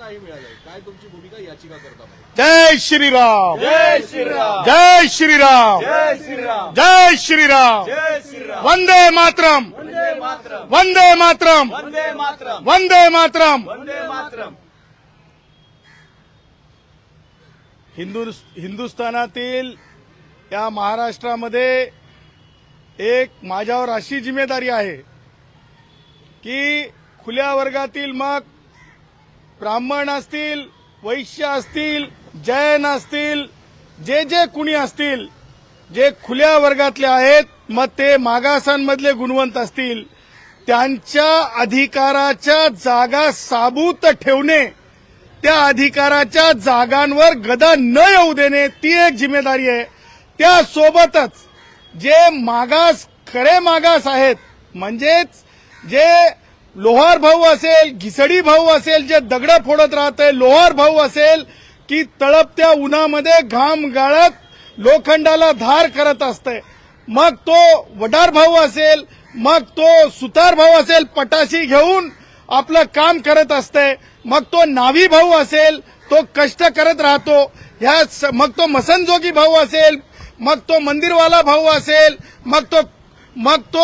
नाही मिळालंय, काय तुमची भूमिका याचिका करता? जय श्रीराम, जय श्रीराम, जय श्रीराम, जय श्रीराम, जय श्रीराम, जय श्रीराम, वंदे मातरम, वंदे मातरम, वंदे मातरम, वंदे मातरम, वंदे मातरम. वंदे मातरम. हिंदुस्थानातील या महाराष्ट्रामध्ये एक माझ्यावर अशी जिम्मेदारी आहे की खुल्या वर्गातील मग ब्राह्मण असतील, वैश्य असतील, जैन असतील, जे कुणी असतील, जे खुल्या वर्गातले आहेत, मग ते मागासांमधले गुणवंत असतील, त्यांच्या अधिकाराच्या जागा साबूत ठेवणे, त्या अधिकाराच्या जागांवर गदा न येऊ देणे, ती एक जिम्मेदारी आहे. त्यासोबतच जे मागास, खरे मागास आहेत, म्हणजेच जे लोहार भाऊ असेल, घिसडी भाऊ असेल, जे दगड फोडत राहते, लोहार भाऊ असेल की तळपत्या उन्हामध्ये घाम गाळत लोखंडाला धार करत असते, मग तो वडार भाऊ असेल, मग तो सुतार भाऊ असेल, पटाशी घेऊन आपलं काम करत असते, मग तो नावी भाऊ असेल, तो कष्ट करत राहतो, मग तो मसनजोगी भाऊ असेल, मग तो मंदिरवाला भाऊ असेल, मग तो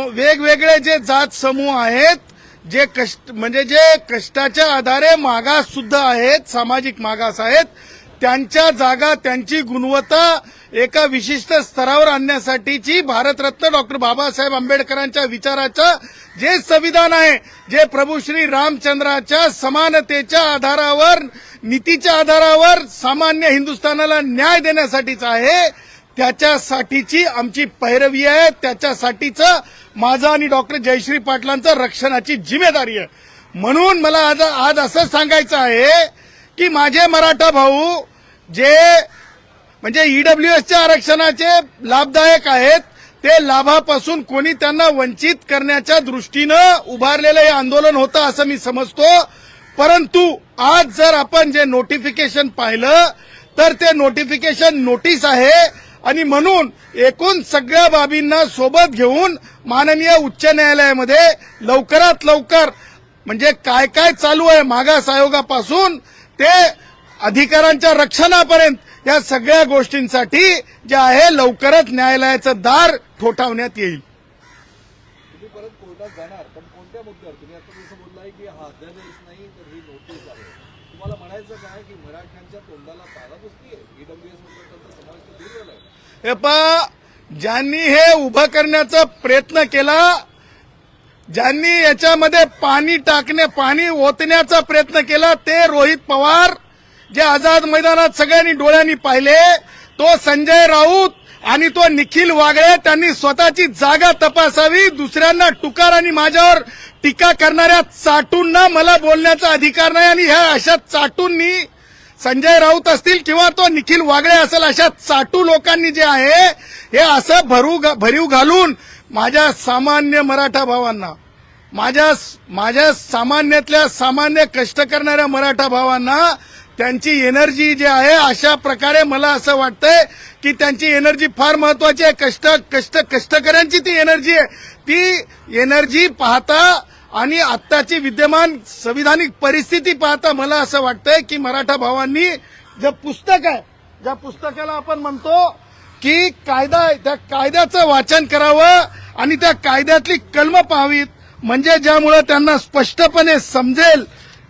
वेगवेगळे जे जात समूह आहेत, जे कष्टाच्या आधारे मागास सुद्धा आहेत, सामाजिक मागास आहेत, त्यांच्या जागा, त्यांची गुणवत्ता एका विशिष्ट स्तरावर आणण्यासाठीची भारतरत्न डॉक्टर बाबासाहेब आंबेडकरांच्या विचाराचं जे संविधान आहे, जे प्रभू श्री रामचंद्राच्या समानतेच्या आधारावर, नीतीच्या आधारावर सामान्य हिंदुस्थानाला न्याय देण्यासाठीचं आहे, त्याच्यासाठीची आमची पैरवी आहे, त्याच्यासाठीचं माझं आणि डॉक्टर जयश्री पाटलांचं रक्षणाची जिम्मेदारी आहे. म्हणून मला आज असं सांगायचं आहे की माझे मराठा भाऊ जे म्हणजे ईडब्ल्यूएसच्या आरक्षणाचे लाभदायक आहेत, ते लाभापासून कोणी त्यांना वंचित करण्याच्या दृष्टीनं उभारलेलं हे आंदोलन होतं असं मी समजतो. परंतु आज जर आपण जे नोटिफिकेशन पाहिलं तर ते नोटिफिकेशन नोटीस आहे आणि म्हणून एकूण सगळ्या बाबींना सोबत घेऊन माननीय उच्च न्यायालयामध्ये लवकरात लवकर म्हणजे काय काय चालू आहे मागास आयोगापासून ते अधिकारांच्या रक्षणापर्यंत या सगळ्या गोष्टींसाठी जे आहे लवकरच न्यायालयाचं दार ठोठावण्यात येईल. तुम्ही परत कोर्टात जाणार, पण कोणत्या मुद्द्यावर? तुम्ही आता जसं बोललाय की हा अध्यादेश नाही तर ही नोटीस आहे, तुम्हाला म्हणायचं काय की मराठ्यांच्या तोंडाला तारा पुसती आहे, ईडब्ल्यूएस मध्ये त्यांचा समावेश दूर झालाय? हे पहा, ज्यांनी हे उभं करण्याचा प्रयत्न केला, ज्यांनी याच्यामध्ये पाणी ओतण्याचा प्रयत्न केला, ते रोहित पवार, जे आझाद मैदानात सगळ्यांनी डोळ्यांनी पाहिले, तो संजय राऊत आणि तो निखिल वागळे, त्यांनी स्वतःची जागा तपासावी. दुसऱ्यांना टुकार आणि माझ्यावर टीका करणाऱ्या चाटूंना मला बोलण्याचा अधिकार नाही आणि ह्या अशा चाटूंनी, संजय राऊत असतील किंवा तो निखिल वागळे असेल, अशा चाटू लोकांनी जे आहे हे असं भरीव घालून माझ्या सामान्य मराठा भावांना, माझ्या सामान्यातल्या सामान्य कष्ट करणाऱ्या मराठा भावांना त्यांची एनर्जी जी आहे, अशा प्रकारे मला असं वाटतंय की त्यांची एनर्जी फार महत्वाची आहे. कष्टकऱ्यांची ती एनर्जी आहे. ती एनर्जी पाहता आणि आत्ताची विद्यमान संविधानिक परिस्थिती पाहता मला असं वाटतंय की मराठा भावांनी जे पुस्तक आहे, ज्या पुस्तकाला आपण म्हणतो की कायदा आहे, त्या कायद्याचं वाचन करावं आणि त्या कायद्यातली कलमं पाहावीत, म्हणजे ज्यामुळे त्यांना स्पष्टपणे समजेल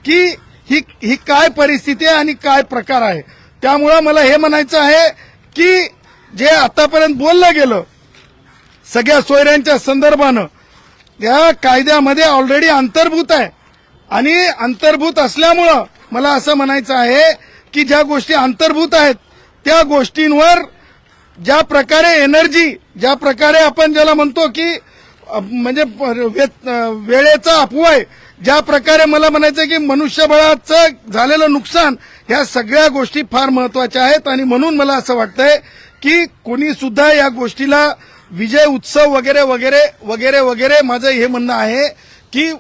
की ही काय परिस्थिती आहे आणि काय प्रकार आहे. त्यामुळं मला हे म्हणायचं आहे की जे आतापर्यंत बोललं गेलं सगळ्या सोयऱ्यांच्या संदर्भानं, या कायद्यामध्ये ऑलरेडी अंतर्भूत आहे आणि अंतर्भूत असल्यामुळं मला असं म्हणायचं आहे की ज्या गोष्टी अंतर्भूत आहेत त्या गोष्टींवर ज्या प्रकारे एनर्जी, ज्या प्रकारे आपण ज्याला म्हणतो की म्हणजे वेळेचा अपव्यय, ज्या प्रकारे मला म्हणायचं की मनुष्यबळाचं झालेलं नुकसान, ह्या सगळ्या गोष्टी फार महत्वाच्या आहेत आणि म्हणून मला असं वाटतंय की कोणी सुद्धा या गोष्टीला विजय उत्सव वगैरे वगैरे वगैरे वगैरे, माझं हे म्हणणं आहे की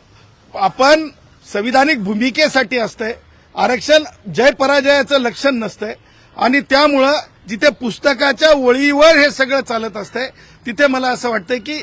आपण संविधानिक भूमिकेसाठी असतंय, आरक्षण जय पराजयाचं लक्षण नसतंय आणि त्यामुळं जिथे पुस्तकाच्या ओळीवर हे सगळं चालत असतंय तिथे मला असं वाटतंय की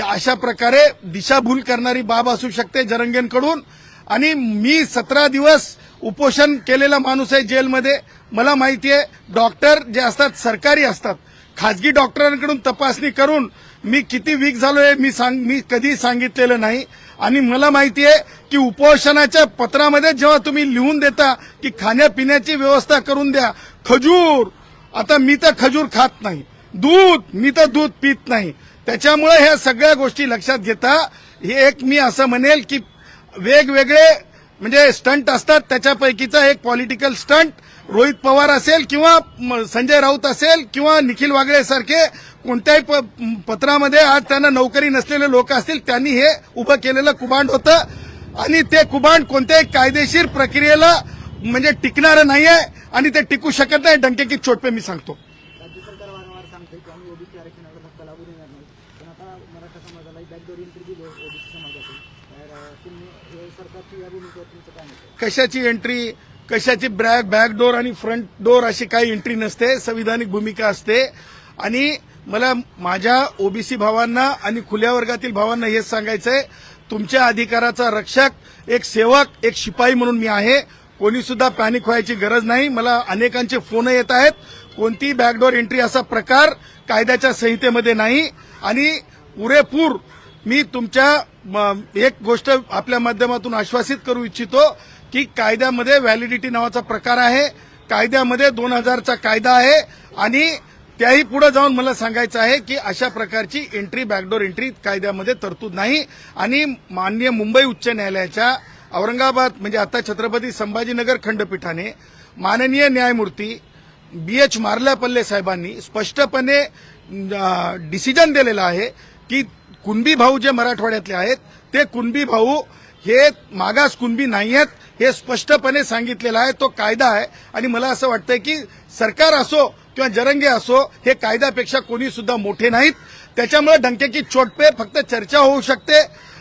अशा प्रकारे दिशाभूल करणारी बाब असू शकते जरंगेंकडून. आणि मी 17 दिवस उपोषण केलेला माणूस आहे जेलमध्ये. मला माहिती आहे डॉक्टर जे असतात सरकारी असतात, खाजगी डॉक्टरांकडून तपासणी करून मी किती वीक झालोय मी कधी सांगितलेलं नाही. आणि मला माहिती आहे की उपोषणाच्या पत्रामध्ये जेव्हा तुम्ही लिहून देता की खाण्यापिण्याची व्यवस्था करून द्या, खजूर, आता मी तर खजूर खात नाही, दूध, मी तर दूध पित नाही. त्याच्यामुळे ह्या सगळ्या गोष्टी लक्षात घेता हे एक मी असं म्हणेल की वेगवेगळे म्हणजे स्टंट असतात, त्याच्यापैकीचा एक पॉलिटिकल स्टंट रोहित पवार असेल किंवा संजय राऊत असेल किंवा निखिल वागळे सारखे कोणत्याही पत्रामध्ये आज त्यांना नोकरी नसलेले लोक असतील त्यांनी हे उभं केलेलं कुभांड होतं. आणि ते कुभांड कोणत्याही कायदेशीर प्रक्रियेला म्हणजे टिकणारं नाहीये आणि ते टिकू शकत नाही. डंके की चोट पे मी सांगतो. राज्य सरकार वारंवार सांगते की आम्ही ओबीसी आरक्षणाला धक्का लागू देणार नाही, पण आता मराठा समाजाला बॅकडोर एंट्री दिली ओबीसी समाजातून, तर तुम्ही हे सरकारची या भूमिकेवर तुमचं काय मत आहे? कशाची एंट्री, कशाची बॅकडोर आणि फ्रंट डोर अशी काही एंट्री नसते. संविधानिक भूमिका असते. आणि मला माझ्या ओबीसी भावांना आणि खुल्या वर्गातील भावांना हेच सांगायचंय, तुमच्या अधिकाराचा रक्षक, एक सेवक, एक शिपाई म्हणून मी आहे. कोणी सुद्धा पॅनिक व्हायची गरज नाही. मला अनेकांचे फोन येत आहेत. कोणती बॅकडोर एंट्री असा प्रकार कायद्याच्या संहितेमध्ये नाही. आणि पुरेपूर मी तुमच्या एक गोष्ट आपल्या माध्यमातून आश्वासित करू इच्छितो की कायद्यामध्ये व्हॅलिडिटी नावाचा प्रकार आहे. कायद्यामध्ये 2000चा कायदा आहे आणि त्याही पुढे जाऊन मला सांगायचं आहे की अशा प्रकारची एंट्री, बॅकडोर एंट्री कायद्यामध्ये तरतूद नाही. आणि माननीय मुंबई उच्च न्यायालयाच्या औरंगाबाद म्हणजे आता छत्रपती संभाजीनगर खंडपीठाने माननीय न्यायमूर्ती BH मार्ल्यापल्ले साहेबांनी स्पष्टपणे डिसिजन दिलेला आहे की कुणबी भाऊ जे मराठवाड्यातले आहेत ते कुणबी भाऊ हे मागास कुणबी नाही आहेत, हे स्पष्टपणे सांगितलेलं आहे. तो कायदा आहे. आणि मला असं वाटतंय की सरकार असो किंवा जरंगे असो, हे कायद्यापेक्षा कोणी सुद्धा मोठे नाहीत. त्याच्यामुळे डंके की चोट पे फक्त चर्चा होऊ शकते,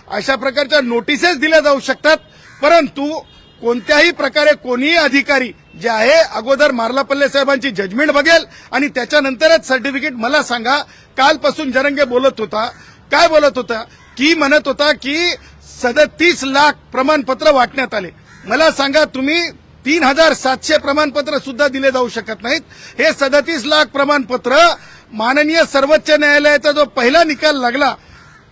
अशा प्रकारच्या नोटिसेस दिल्या जाऊ शकतात. परंतु कोणत्याही प्रकारे कोणीही अधिकारी जे आहे अगोदर मार्लापल्ले साहेबांची जजमेंट बघेल आणि त्याच्यानंतरच सर्टिफिकेट. मला सांगा, कालपासून जरंगे बोलत होता, काय बोलत होता की म्हणत होता की 37 लाख प्रमाणपत्र वाटण्यात आले. मला सांगा तुम्ही 3700 प्रमाणपत्र सुद्धा दिले जाऊ शकत नाहीत. हे 37 लाख प्रमाणपत्र माननीय सर्वोच्च न्यायालयाचा जो पहिला निकाल लागला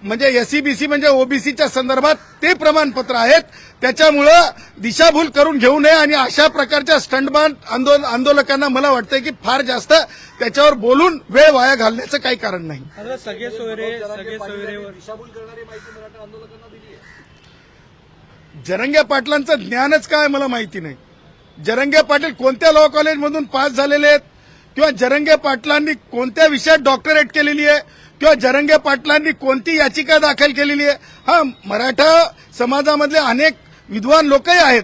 म्हणजे एससीबीसी म्हणजे ओबीसीच्या संदर्भात ते प्रमाणपत्र आहेत. त्याच्यामुळं दिशाभूल करून घेऊ नये आणि अशा प्रकारच्या स्टंटबाज आंदोलकांना मला वाटतंय की फार जास्त त्याच्यावर बोलून वेळ वाया घालण्याचं काही कारण नाही. सगळे सोयरे दिशाभूल करणारी माहिती मराठा आंदोलकांना दिली आहे. जरंगे पाटलांचं ज्ञानच काय मला माहिती नाही. जरंगे पाटील कोणत्या लॉ कॉलेजमधून पास झालेले आहेत किंवा जरंगे पाटलांनी कोणत्या विषयात डॉक्टरेट केलेली आहे किंवा जरंगे पाटलांनी कोणती याचिका दाखल केलेली आहे. हा, मराठा समाजामधले अनेक विद्वान लोकही आहेत,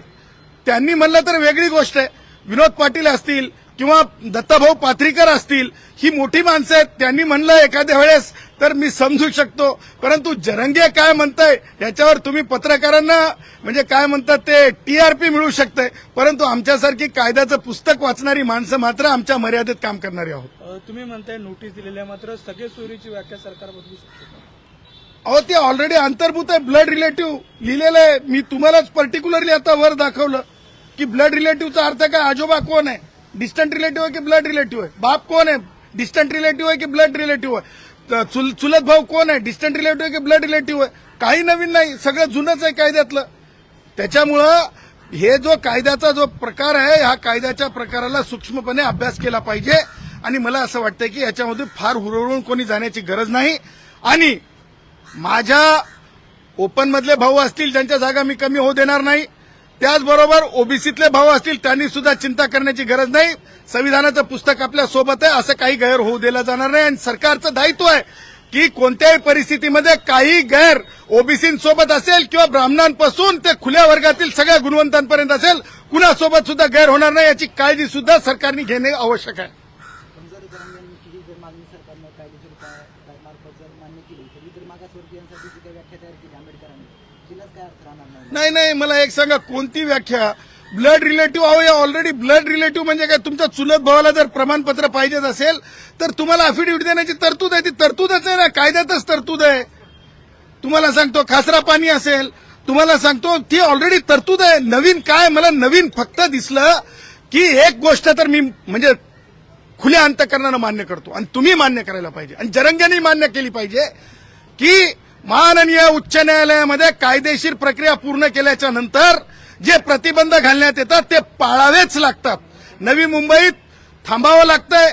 त्यांनी म्हणलं तर वेगळी गोष्ट आहे. विनोद पाटील असतील किंवा दत्ताभाऊ पाथरीकर असतील, ही मोठी माणसं आहेत, त्यांनी म्हणलं एखाद्या वेळेस तर मी समजू शकतो. परंतु जरंगे काय म्हणताय याच्यावर तुम्ही पत्रकारांना म्हणजे काय म्हणतात ते TRP मिळू शकते. परंतु आमच्यासारखी कायद्याचं पुस्तक वाचणारी माणसं मात्र आमच्या मर्यादेत काम करणारी आहोत. तुम्ही म्हणताय नोटीस दिलेल्या, मात्र सगळे सोयरीची व्याख्या सरकार बदलू शकते. अहो, ते ऑलरेडी अंतर्भूत आहे. ब्लड रिलेटिव्ह लिहिलेलं आहे. मी तुम्हालाच पर्टिक्युलरली आता वर दाखवलं की ब्लड रिलेटिव्हचा अर्थ काय. आजोबा कोण आहे, डिस्टंट रिलेटिव्ह आहे की ब्लड रिलेटिव्ह आहे. बाप कोण आहे, डिस्टंट रिलेटिव्ह आहे की ब्लड रिलेटिव्ह आहे. चुलत भाऊ कोण आहे, डिस्टंट रिलेटिव्ह आहे की ब्लड रिलेटिव्ह आहे. काही नवीन नाही, सगळं जुनंच आहे कायद्यातलं. त्याच्यामुळं हे जो कायद्याचा जो प्रकार आहे, ह्या कायद्याच्या प्रकाराला सूक्ष्मपणे अभ्यास केला पाहिजे. आणि मला असं वाटतंय की याच्यामध्ये फार हुरळून कोणी जाण्याची गरज नाही. आणि माझ्या ओपनमधले भाऊ असतील ज्यांच्या जागा मी कमी होऊ देणार नाही, त्याचबरोबर ओबीसीतले भाऊ असतील त्यांनी सुद्धा चिंता करण्याची गरज नाही. संविधानाचं पुस्तक आपल्या सोबत आहे, असं काही गैर होऊ दिला जाणार नाही. आणि सरकारचं दायित्व आहे की कोणत्याही परिस्थितीमध्ये काही गैर ओबीसींसोबत असेल किंवा ब्राह्मणांपासून ते खुल्या वर्गातील सगळ्या गुणवंतांपर्यंत असेल, कुणासोबत सुद्धा गैर होणार नाही याची काळजी सुद्धा सरकारने घेणे आवश्यक आहे. पण जर जरांगेंची ही जर मागणी सरकारनं कायदेशीर मार्फत जर मान्य केली तर इतर मागासवर्गीयांसाठी जी काही व्याख्या तयार केली आंबेडकरांनी, तिलाच काय अर्थ राहणार नाही. नाही, मला एक सांगा, कोणती व्याख्या. ब्लड रिलेटिव्ह, अहो या ऑलरेडी ब्लड रिलेटिव्ह म्हणजे काय, तुमच्या चुलत भावाला जर प्रमाणपत्र पाहिजेच असेल तर तुम्हाला अफिडेव्हिट देण्याची तरतूद आहे. ती तरतूदच आहे ना, कायद्यातच तरतूद आहे. तुम्हाला सांगतो, खासरा पाणी असेल, तुम्हाला सांगतो ती ऑलरेडी तरतूद आहे. नवीन काय, मला नवीन फक्त दिसलं की एक गोष्ट तर मी म्हणजे खुल्या अंतकरणानं मान्य करतो आणि तुम्ही मान्य करायला पाहिजे आणि जरंग्यांनी मान्य केली पाहिजे की माननीय उच्च न्यायालयामध्ये कायदेशीर प्रक्रिया पूर्ण केल्याच्या नंतर जे प्रतिबंध घालण्यात येतात ते पाळावेच लागतात. नवी मुंबईत थांबावं लागतंय,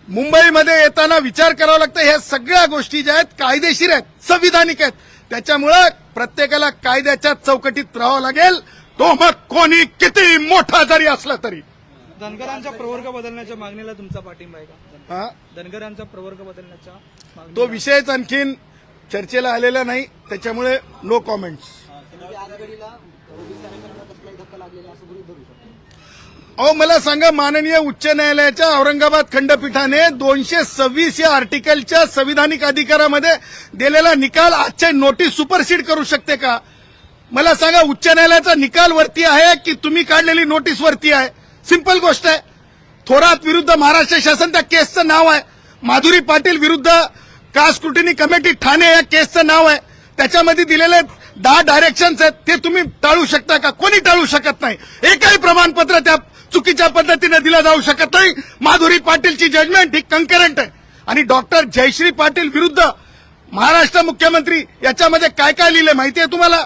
मुंबईमध्ये येताना विचार करावा लागतं. ह्या सगळ्या गोष्टी ज्या आहेत कायदेशीर आहेत, संविधानिक आहेत. त्याच्यामुळं प्रत्येकाला कायद्याच्या चौकटीत राहावं लागेल, तो मग कोणी किती मोठा जरी असला तरी. धनगरांचा प्रवर्ग बदलण्याच्या मागणीला तुमचा पाठिंबा आहे का? हा? धनगरांचा प्रवर्ग बदलण्याच्या तो मागणीला विषयच आणखीन चर्चेला आलेला नाही, त्याच्यामुळे नो कॉमेंट्स. म्हणजे आज घडीला ओबीसी आरक्षणाला कसलाही धक्का लागलेला असं गृहीत धरू शकतो. अहो मला सांगा, माननीय उच्च न्यायालयाच्या औरंगाबाद खंडपीठाने 226 या आर्टिकलच्या संविधानिक अधिकारामध्ये दिलेला निकाल आजच्या नोटीस सुपरसीड करू शकते का? मला सांगा, उच्च न्यायालयाचा निकाल वरती आहे की तुम्ही काढलेली नोटीस वरती आहे? सिंपल गोष्ट आहे. थोरात विरुद्ध महाराष्ट्र शासन त्या केसचं नाव आहे. माधुरी पाटील विरुद्ध कास्ट स्क्रुटिनी कमिटी ठाणे या केसचं नाव आहे. त्याच्यामध्ये दिलेले 10 डायरेक्शन्स आहेत, ते तुम्ही टाळू शकता का? कोणी टाळू शकत नाही. एकही प्रमाणपत्र त्या चुकीच्या पद्धतीने दिलं जाऊ शकत नाही. माधुरी पाटीलची जजमेंट ही कंकरंट आहे. आणि डॉक्टर जयश्री पाटील विरुद्ध महाराष्ट्र मुख्यमंत्री याच्यामध्ये काय काय लिहिलंय माहितीये तुम्हाला?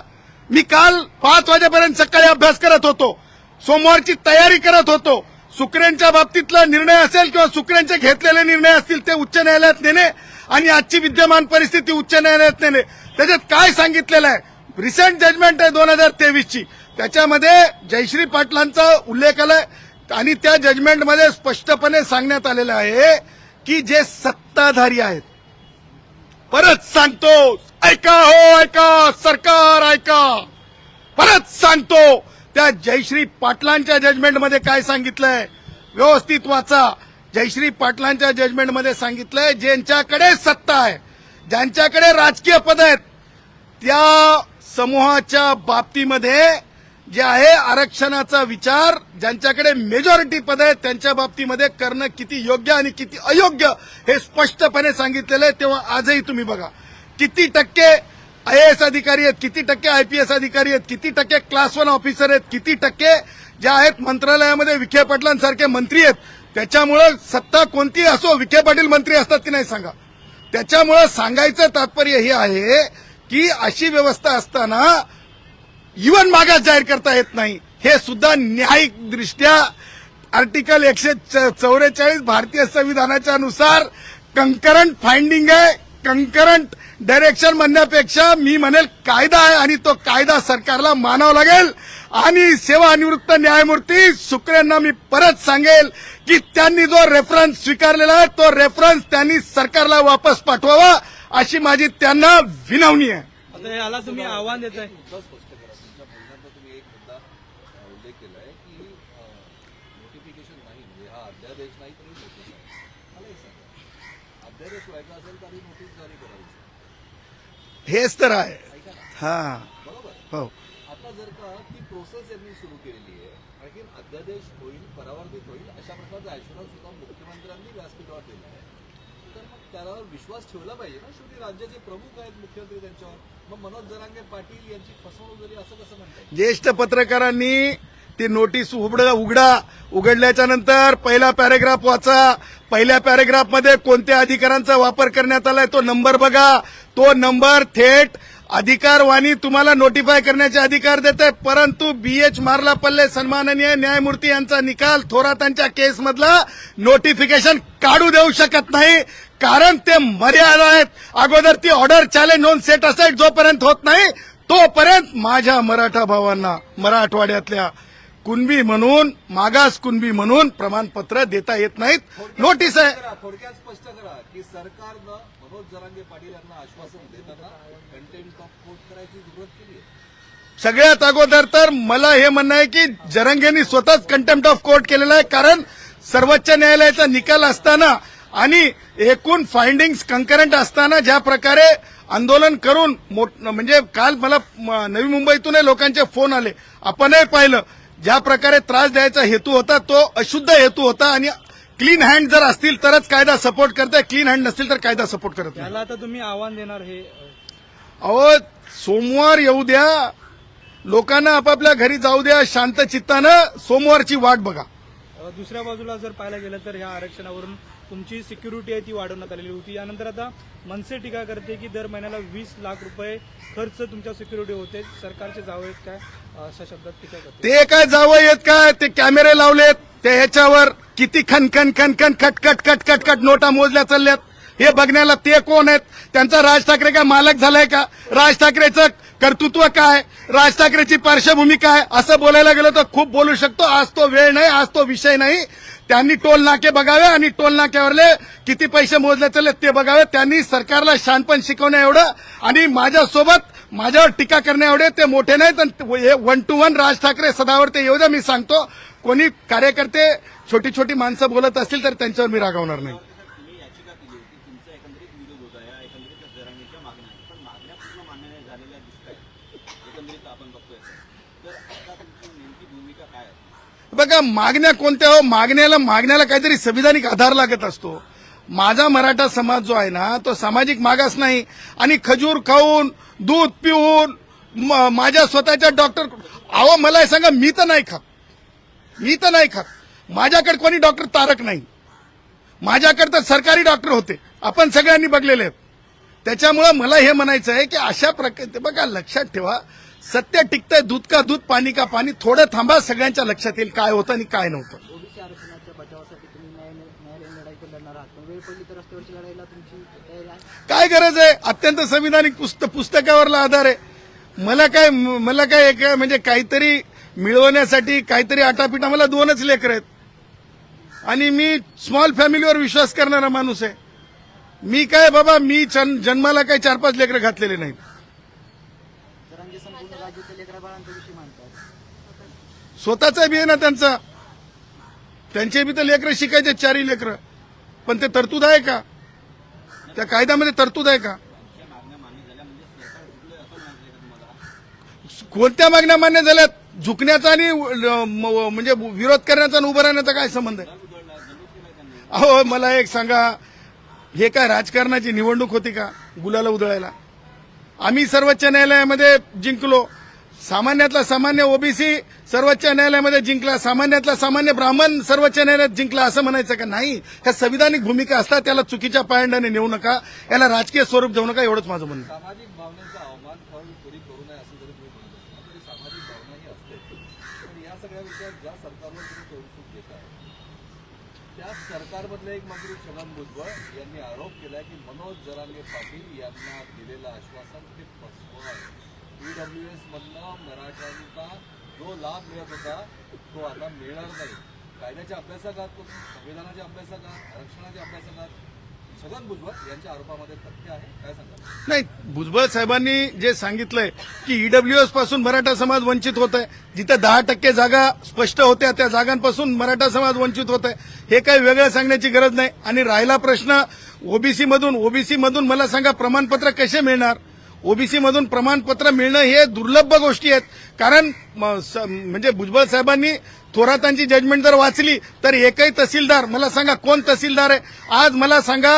मी काल 5 वाजेपर्यंत सकाळी अभ्यास करत होतो, सोमवारची तयारी करत होतो. सुकरेंच्या बाबतीतला निर्णय असेल किंवा सुकरेंचे घेतलेले निर्णय असतील ते उच्च न्यायालयात नेणे आणि आजची विद्यमान परिस्थिती उच्च न्यायालयात नेणे. त्याच्यात काय सांगितलेलं आहे? रिसेंट जजमेंट आहे 2023ची, त्याच्यामध्ये जयश्री पाटलांचा उल्लेख आलाय आणि त्या जजमेंटमध्ये स्पष्टपणे सांगण्यात आलेलं आहे की जे सत्ताधारी आहेत, परत सांगतो, ऐका हो ऐका, सरकार ऐका, परत सांगतो, त्या जयश्री पाटलांच्या जजमेंटमध्ये काय सांगितलंय व्यवस्थित वाचा. जयश्री पाटलांच्या जजमेंटमध्ये सांगितलंय ज्यांच्याकडे सत्ता आहे, ज्यांच्याकडे राजकीय पद आहेत, त्या समूहाच्या बाबतीमध्ये जे आहे आरक्षणाचा विचार ज्यांच्याकडे मेजॉरिटी पद आहेत त्यांच्या बाबतीमध्ये करणं किती योग्य आणि किती अयोग्य हे स्पष्टपणे सांगितलेलं आहे. तेव्हा आजही तुम्ही बघा किती टक्के आयएएस अधिकारी आहेत, किती टक्के आयपीएस अधिकारी आहेत, किती टक्के क्लास 1 ऑफिसर आहेत, किती टक्के जे आहेत मंत्रालयामध्ये विखे पाटलांसारखे मंत्री आहेत. त्याच्यामुळं सत्ता कोणती असो, विखे पाटील मंत्री असतात की नाही सांगा. त्याच्यामुळं सांगायचं तात्पर्य हे आहे की अशी व्यवस्था असताना इव्हन मागास जाहीर करता येत नाही, हे सुद्धा न्यायिक दृष्ट्या आर्टिकल 144 भारतीय संविधानाच्या नुसार कंकरंट फाइंडिंग आहे. कंकरंट डायरेक्शन म्हणण्यापेक्षा मी म्हणेल कायदा आहे आणि तो कायदा सरकारला मानावा लागेल. आणि सेवानिवृत्त न्यायमूर्ती सुकरेंना मी परत सांगेल की त्यांनी जो रेफरन्स स्वीकारलेला आहे तो रेफरन्स त्यांनी सरकारला वापस पाठवावा अशी माझी त्यांना विनवणी आहे. आता याला तुम्ही आव्हान देताय. मुद्दा स्पष्ट करा. तुमच्या बोलण्यात तुम्ही एक मुद्दा उल्लेख केलाय की नोटिफिकेशन नाही, म्हणजे हा अध्यादेश नाही तरी नोटीस आहे. मला एक सांगा, अध्यादेश व्हायचा असेल तर नोटीस जारी करायची, हेच तर आहे. ऐका ना, हा बरोबर. हो, आता जर का ती प्रोसेस यांनी सुरू केलेली आहे, आणखी अध्यादेश होईल, परावर्तित होईल, अशा प्रकारचा ऍश्युरन्स सुद्धा मुख्यमंत्र्यांनी व्यासपीठावर दिला आहे, तर मग त्यावर विश्वास ठेवला पाहिजे ना. शेवटी राज्याचे प्रमुख आहेत मुख्यमंत्री, त्यांच्यावर मग मनोज जरांगे पाटील यांची फसवणूक झाली असं कसं म्हणताय? ज्येष्ठ पत्रकारांनी ती नोटीस उघडल्याच्या नंतर पहिला पॅरेग्राफ वाचा. पहिल्या पॅरेग्राफमध्ये कोणत्या अधिकारांचा वापर करण्यात आलाय तो नंबर बघा. तो नंबर थेट अधिकारवाणी तुम्हाला नोटिफाय करण्याचे अधिकार देते. परंतु BH मार्लापल्ले सन्माननीय न्यायमूर्ती यांचा निकाल थोरातांच्या केसमधला नोटिफिकेशन काढू देऊ शकत नाही, कारण ते मर्यादा आहेत. अगोदर ती ऑर्डर चॅलेंज होऊन सेट असाईड जोपर्यंत होत नाही तोपर्यंत माझ्या मराठा भावांना मराठवाड्यातल्या कुणबी म्हणून, मागास कुणबी म्हणून प्रमाणपत्र देता येत नाहीत. नोटीस आहे. थोडक्यात स्पष्ट करा की सरकारनं मनोज जरांगे पाटील यांना आश्वासन देताना कंटेम्प्ट ऑफ कोर्ट करायची जरूरत केली आहे. सगळ्यात अगोदर तर मला हे म्हणणं आहे की जरंगेंनी स्वतःच कंटेम्प्ट ऑफ कोर्ट केलेला आहे, कारण सर्वोच्च न्यायालयाचा निकाल असताना आणि एकूण फाइंडिंग्स कंकरंट असताना ज्या प्रकारे आंदोलन करून म्हणजे काल मला नवी मुंबईतूनही लोकांचे फोन आले, आपणही पाहिलं ज्या प्रकारे त्रास द्यायचा हेतू होता तो अशुद्ध हेतू होता. आणि क्लीन हँड जर असतील तरच कायदा सपोर्ट करते, क्लीन हँड नसतील तर कायदा सपोर्ट करत नाही. याला आता तुम्ही आव्हान देणार हे अहो सोमवार येऊ द्या, लोकांना आपापल्या घरी जाऊ द्या, शांत चित्तानं सोमवारची वाट बघा. दुसऱ्या बाजूला जर पाहायला गेलं तर ह्या आरक्षणावरून तुमची सिक्युरिटी आहे ती वाढवण्यात आलेली होती. यानंतर आता मनसे टीका करते की दर महिन्याला 20 लाख रुपये खर्च तुमच्या सिक्युरिटी होते. सरकारचे जावं आहेत काय अशा शब्दात टीका करते. ते काय जावं येत काय, ते कॅमेरे लावलेत, ते ह्याच्यावर किती खनखन खनखन खटखट खटखट खट नोटा मोजल्या चालल्यात, हे बघण्याला ते कोण आहेत? त्यांचा राज ठाकरे काय मालक झालाय का? राज ठाकरेचं कर्तृत्व काय, राज ठाकरेची पार्श्वभूमी काय, असं बोलायला गेलं तर खूप बोलू शकतो. आज तो वेळ नाही, आज तो विषय नाही. त्यांनी टोल नाके बघावे आणि टोल नाक्यावरले किती पैसे मोजले चालले ते बघावे. त्यांनी सरकारला शानपण शिकवण्या एवढं आणि माझ्यासोबत माझ्यावर टीका करण्या एवढे ते मोठे नाहीत. 1 to 1 राज ठाकरे सदावर ते येऊ द्या. मी सांगतो, कोणी कार्यकर्ते छोटी छोटी माणसं बोलत असतील तर त्यांच्यावर मी रागावणार नाही. तुम्ही याचिका केली होती, तुमचा एकंदरीत विरोध होता या एकंदरीत जरांगीच्या मागण्या, पण मागण्या पूर्ण मान्य नाही झालेल्या दिसत आहेत एकंदरीत आपण बघतोय. तर आता तुमची नेमकी भूमिका काय आहे? बघा, मागण्या कोणत्या हो? मागण्याला काहीतरी संविधानिक आधार लागत असतो. माझा मराठा समाज जो आहे ना, तो सामाजिक मागास नाही. आणि खजूर खाऊन, दूध पिऊन, माझ्या स्वतःच्या डॉक्टर, अहो मला हे सांगा, मी तर नाही खात. माझ्याकडे कोणी डॉक्टर तारक नाही. माझ्याकडे तर सरकारी डॉक्टर होते, आपण सगळ्यांनी बघलेले आहेत. त्याच्यामुळं मला हे म्हणायचं आहे की अशा प्रकारे बघा, लक्षात ठेवा, सत्य टिकतंय, दूध का दूध, पाणी का पाणी. थोडं थांबा, सगळ्यांच्या लक्षात येईल काय होतं आणि काय नव्हतं. ओबीसी आरक्षणाच्या बचावासाठी तुम्ही न्यायालयीन लढाई पण लढणार आहात, पण वेळ पडली तर रस्त्यावरची लढाईला तुमची तयारी आहे? काय गरज आहे? अत्यंत संविधानिक पुस्तकावरला आधार आहे. मला काय म्हणजे काहीतरी मिळवण्यासाठी काहीतरी आटापिटा. मला 2च लेकरं आहेत आणि मी स्मॉल फॅमिलीवर विश्वास करणारा माणूस आहे. मी काय बाबा, मी जन्माला काही 4-5 लेकरं घातलेले नाहीत. जरांगे संपूर्ण राज्याच्या लेकरा बाळांचा विषय मानतात. स्वतःचा बी आहे ना त्यांचा, त्यांचे बी तर लेकरं शिकायचे, 4ही लेकरं. पण ते तरतूद आहे का? त्या कायद्यामध्ये तरतूद आहे का? कोणत्या मागण्या मान्य झाल्यात? झुकण्याचा आणि म्हणजे विरोध करण्याचा आणि उभं राहण्याचा काय संबंध आहे? अहो मला एक सांगा, हे काय राजकारणाची निवडणूक होती का गुलाला उधळायला? आम्ही सर्वोच्च न्यायालयामध्ये जिंकलो, सामान्यातला सामान्य ओबीसी सर्वोच्च न्यायालयामध्ये जिंकला, सामान्यातला सामान्य ब्राह्मण सर्वोच्च न्यायालयात जिंकला, असं म्हणायचं का? नाही. ह्या संविधानिक भूमिका असतात, त्याला चुकीच्या पायंड्याने नेऊ नका, याला राजकीय स्वरूप देऊ नका, एवढंच माझं म्हणणं आहे. सामाजिक भावनेचा अवमान कोणी करू नये असं जरी तुम्ही म्हणत असता तरी सामाजिक भावनाही असते. पण या सगळ्या विषयात ज्या सरकारवर तुम्ही तोडसूट देत आहे त्या सरकारमधले एक मंत्री छगन भुजबळ यांनी आरोप केलाय की मनोज जरांगे पाटील यांना दिलेलं आश्वासन ते फसवं आहे. ईडब्ल्यूएस मधनं मराठ्यांचा जो लाभ मिळत होता तो आता मिळणार नाही. कायद्याच्या अभ्यासकात तुम्ही, संविधानाच्या अभ्यासकात, आरक्षणाच्या अभ्यासकात छगन भुजबळ यांच्या आरोपामध्ये तथ्य आहे, काय सांगा? नाही, भुजबळ साहेबांनी जे सांगितलंय की ईडब्ल्यूएस पासून मराठा समाज वंचित होत आहे, जिथे 10% जागा स्पष्ट होत्या त्या जागांपासून मराठा समाज वंचित होत आहे, हे काही वेगळं सांगण्याची गरज नाही. आणि राहिला प्रश्न ओबीसी मधून मला सांगा, प्रमाणपत्र कसे मिळणार? ओबीसी मधून प्रमाणपत्र मिळणं हे दुर्लभ गोष्टी आहेत. कारण म्हणजे भुजबळ साहेबांनी थोरातांची जजमेंट जर वाचली तर एकही तहसीलदार, मला सांगा कोण तहसीलदार आहे आज? मला सांगा,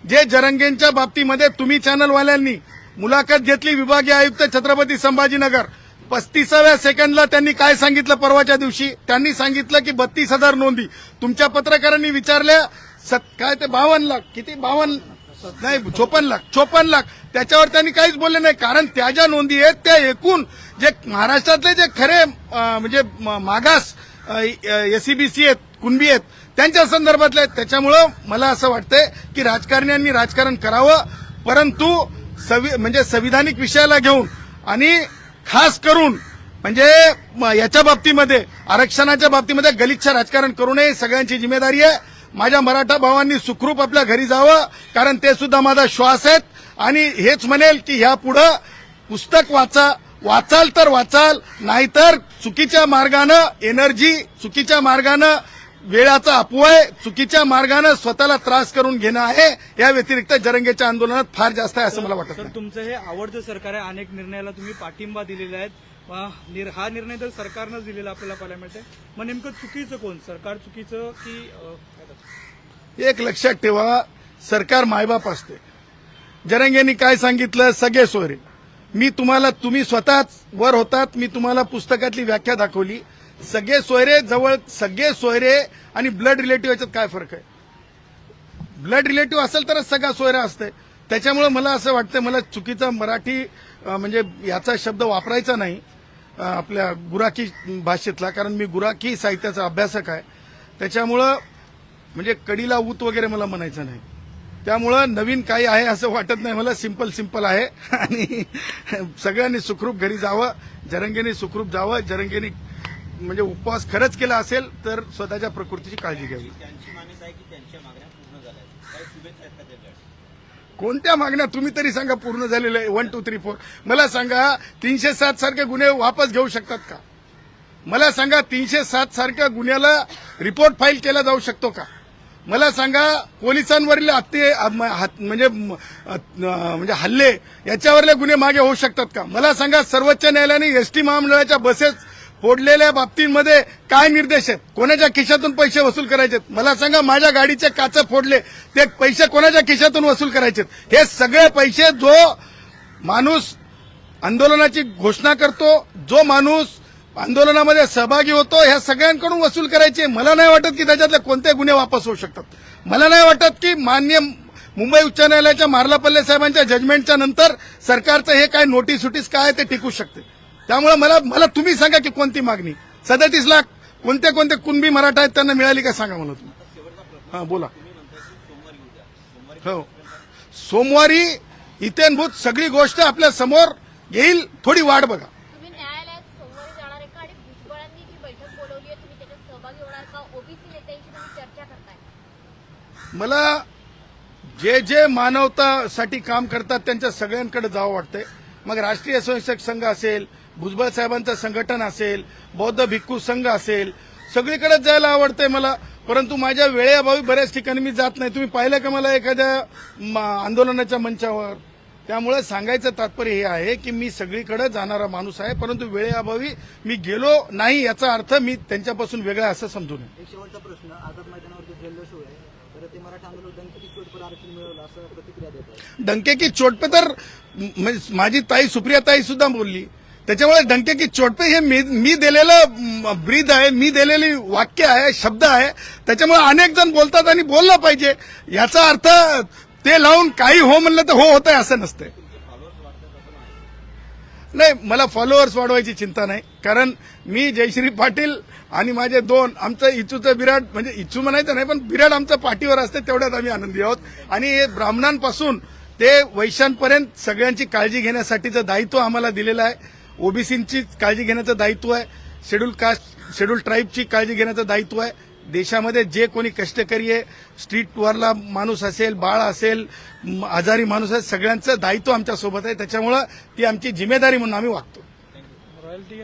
जे जरंगेंच्या बाबतीमध्ये तुम्ही चॅनलवाल्यांनी मुलाखत घेतली, विभागीय आयुक्त छत्रपती संभाजीनगर, 35व्या सेकंडला त्यांनी काय सांगितलं? परवाच्या दिवशी त्यांनी सांगितलं की 32,000 नोंदी. तुमच्या पत्रकारांनी विचारल्या काय ते 52 लाख, किती 52 नाही 54 लाख, त्याच्यावर त्यांनी काहीच बोलले नाही. कारण त्या ज्या नोंदी आहेत त्या एकूण जे महाराष्ट्रातले जे खरे म्हणजे मागास एसईबीसी आहेत, कुणबी आहेत, त्यांच्या संदर्भातले आहेत. त्याच्यामुळं मला असं वाटतंय की राजकारण्यांनी राजकारण करावं, परंतु म्हणजे संविधानिक विषयाला घेऊन आणि खास करून म्हणजे याच्या बाबतीमध्ये, आरक्षणाच्या बाबतीमध्ये गलिच्छ राजकारण करू नये. सगळ्यांची जिम्मेदारी आहे. माझ्या मराठा भावांनी सुखरूप आपल्या घरी जावं, कारण ते सुद्धा माझा श्वास आहेत. आणि हेच म्हणेल की ह्यापुढं पुस्तक वाचाल तर वाचाल, नाहीतर चुकीच्या मार्गानं चुकीच्या मार्गानं वेळाचा अपव्यय, चुकीच्या मार्गानं स्वतःला त्रास करून घेणं आहे. या व्यतिरिक्त जरंगेच्या आंदोलनात फार जास्त आहे असं मला वाटतं. सर, तुमचं हे आवडतं सरकार आहे, अनेक निर्णयाला तुम्ही पाठिंबा दिलेला आहे. हा निर्णय तर सरकारनंच दिलेला आपल्याला पाहायला मिळतंय. मग नेमकं चुकीचं कोण? सरकार चुकीचं की? एक लक्षात ठेवा, सरकार मायबाप असते. जरंगेंनी काय सांगितलं? सगळे सोयरे. तुम्ही स्वतःच वर होतात, मी तुम्हाला पुस्तकातली व्याख्या दाखवली. सगळे सोयरे आणि ब्लड रिलेटिव्ह याच्यात काय फरक आहे? ब्लड रिलेटिव्ह असेल तरच सगळा सोयरा असते. त्याच्यामुळे मला असं वाटतं, मला चुकीचा मराठी म्हणजे याचा शब्द वापरायचा नाही आपल्या गुराखी भाषेतला, कारण मी गुराखी साहित्याचा अभ्यासक आहे. त्याच्यामुळं म्हणजे कडीला ऊत वगैरे मला म्हणायचं नाही. त्यामुळं नवीन काही आहे असं वाटत नाही मला. सिंपल आहे आणि सगळ्यांनी सुखरूप घरी जावं, जरंगेने सुखरूप जावं. जरंगेने म्हणजे उपवास खरंच केला असेल तर स्वतःच्या प्रकृतीची काळजी घ्यावी. त्यांची मान्यता आहे की त्यांच्या मागण्या पूर्ण झाल्या आहेत. काही शुभेच्छा आहेत का त्याच्यासाठी? कोणत्या मागण्या तुम्ही तरी सांगा पूर्ण झालेल्या आहे? 1, 2, 3, 4 मला सांगा. 307 सारखे गुन्हे वापस घेऊ शकतात का? मला सांगा 307 सारख्या गुन्ह्याला रिपोर्ट फाईल केला जाऊ शकतो का? मला सांगा पोलिसांवरील म्हणजे हल्ले याच्यावरले गुन्हे मागे होऊ शकतात का? मला सांगा सर्वोच्च न्यायालयाने एसटी महामंडळाच्या बसेस फोडलेल्या बाबतींमध्ये काय निर्देश आहेत? कोणाच्या खिशातून पैसे वसूल करायचे? मला सांगा माझ्या गाडीचे काच फोडले ते पैसे कोणाच्या खिशातून वसूल करायचे? हे सगळे पैसे जो माणूस आंदोलनाची घोषणा करतो, जो माणूस आंदोलनामध्ये सहभागी होतो, ह्या सगळ्यांकडून वसूल करायचे. मला नाही वाटत की त्याच्यातले कोणते गुन्हे वापस होऊ शकतात. मला नाही वाटत की माननीय मुंबई उच्च न्यायालयाच्या मार्लापल्ले साहेबांच्या जजमेंटच्या नंतर सरकारचं हे काय नोटीस काय ते टिकू शकते. त्यामुळे मला तुम्ही सांगा की कोणती मागणी 37 लाख कोणते कुणबी मराठा आहेत त्यांना मिळाली का सांगा मला तुम्ही. हा बोला. हो, सोमवारी इत्याभूत सगळी गोष्ट आपल्या समोर येईल. थोडी वाट बघा. तुम्ही न्यायालयात सोमवारी जाणार आहे का? आणि भुजबळांनी जी बैठक बोलवली आहे, तुम्ही त्याच्यात सहभागी होणार का? ओबीसी नेत्यांशी तुम्ही चर्चा करताय? मला जे मानवतासाठी काम करतात त्यांच्या सगळ्यांकडे जावं वाटतंय. मग राष्ट्रीय स्वयंसेवक संघ असेल, भुजबळ साहेबांचं संघटन असेल, बौद्ध भिक्खू संघ असेल, सगळीकडे जायला आवडतंय मला. परंतु माझ्या वेळेअभावी बऱ्याच ठिकाणी मी जात नाही. तुम्ही पाहिलं का मला एखाद्या आंदोलनाच्या मंचावर? त्यामुळे सांगायचं तात्पर्य हे आहे की मी सगळीकडे जाणारा माणूस आहे, परंतु वेळेअभावी मी गेलो नाही याचा अर्थ मी त्यांच्यापासून वेगळा असं समजू नये. एक शेवटचा प्रश्न, आझाद मैदानावर जो जल्लोष आहे तर ते मराठा आंदोलन डंकेकी चोट आरक्षण मिळवलं असं प्रतिक्रिया देत आहे. डंके की चोट पे तर माझी ताई सुप्रिया ताई सुद्धा बोलली. त्याच्यामुळे डंके की चोट पे हे मी दिलेलं ब्रीद आहे, मी दिलेली वाक्य आहे, शब्द आहे. त्याच्यामुळे अनेक जण बोलतात आणि बोललं पाहिजे. याचा अर्थ ते लावून काही हो म्हणलं तर हो होतंय असं नसतंय. नाही, मला फॉलोअर्स वाढवायची चिंता नाही. कारण मी जयश्री पाटील आणि माझे आमचं इचूचं बिराड, म्हणजे इचू म्हणायचं नाही पण बिराड आमचं पाठीवर असते, तेवढ्यात आम्ही आनंदी आहोत. आणि हे ब्राह्मणांपासून ते वैश्यांपर्यंत सगळ्यांची काळजी घेण्यासाठीचं दायित्व आम्हाला दिलेलं आहे. ओबीसींची काळजी घेण्याचं दायित्व आहे. शेड्यूल कास्ट, शेड्यूल ट्राईबची काळजी घेण्याचं दायित्व आहे. देशामध्ये जे कोणी कष्टकरी आहे, स्ट्रीटवरला माणूस असेल, बाळ असेल, आजारी माणूस असेल, सगळ्यांचं दायित्व आमच्यासोबत आहे. त्याच्यामुळं ती आमची जिम्मेदारी म्हणून आम्ही वागतो. रॉयल्टी